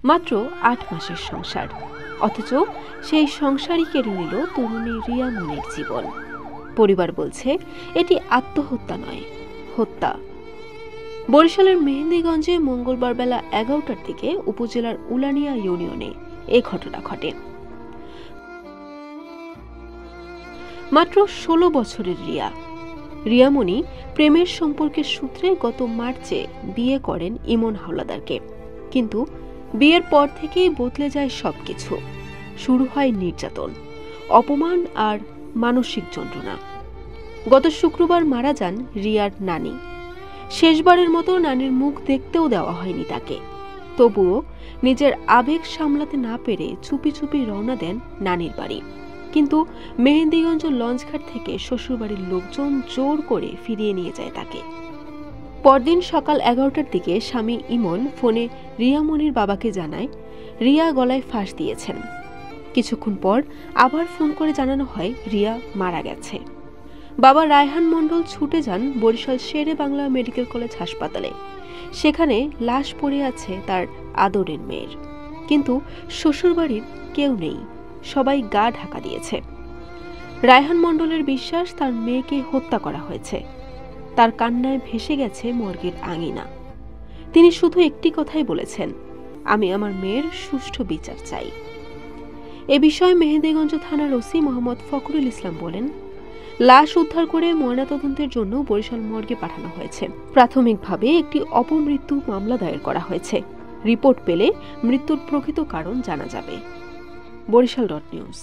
মাত্র ৮ মাসের সংসার, অথচ সেই সংসারই কেড়ে নিল তরুণী রিয়া মনির জীবন। পরিবার বলছে এটি আত্মহত্যা নয়, হত্যা। বরিশালের মেহেন্দিগঞ্জে মঙ্গলবার বেলা ১১টার দিকে উপজেলার উলানিয়া ইউনিয়নে এ ঘটনা ঘটে। মাত্র ১৬ বছরের রিয়া মনি প্রেমের সম্পর্কের সূত্রে গত মার্চে বিয়ে করেন ইমন হাওলাদারকে। কিন্তু বিয়ের পর থেকেই বদলে যায় সবকিছু। শুরু হয় নির্যাতন, অপমান আর মানসিক যন্ত্রণা। গত শুক্রবার মারা যান রিয়ার নানি। শেষবারের মতো নানির মুখ দেখতেও দেওয়া হয়নি তাকে। তবুও নিজের আবেগ সামলাতে না পেরে চুপি চুপি রওনা দেন নানির বাড়ি। কিন্তু মেহেন্দিগঞ্জ লঞ্চঘাট থেকে শ্বশুরবাড়ির লোকজন জোর করে ফিরিয়ে নিয়ে যায় তাকে। পরদিন সকাল ১১টার দিকে স্বামী ইমন ফোনে রিয়া মনির বাবাকে জানায় রিয়া গলায় ফাঁস দিয়েছেন। কিছুক্ষণ পর আবার ফোন করে জানানো হয় রিয়া মারা গেছে। বাবা রায়হান মণ্ডল ছুটে যান বরিশাল শেরে বাংলা মেডিকেল কলেজ হাসপাতালে। সেখানে লাশ পড়ে আছে তার আদরের মেয়ের। কিন্তু শ্বশুরবাড়ির কেউ নেই, সবাই গা ঢাকা দিয়েছে। রায়হান মণ্ডলের বিশ্বাস তার মেয়েকে হত্যা করা হয়েছে। তার কান্নায় ভেসে গেছে মর্গের আঙিনা। তিনি শুধু একটি কথাই বলেছেন, আমি আমার মেয়ের সুষ্ঠু বিচার চাই। এ বিষয়ে মেহেন্দিগঞ্জ থানার ওসি মোহাম্মদ ফখরুল ইসলাম বলেন, লাশ উদ্ধার করে ময়নাতদন্তের জন্য বরিশাল মর্গে পাঠানো হয়েছে। প্রাথমিকভাবে একটি অপমৃত্যু মামলা দায়ের করা হয়েছে। রিপোর্ট পেলে মৃত্যুর প্রকৃত কারণ জানা যাবে। বরিশাল.নিউজ।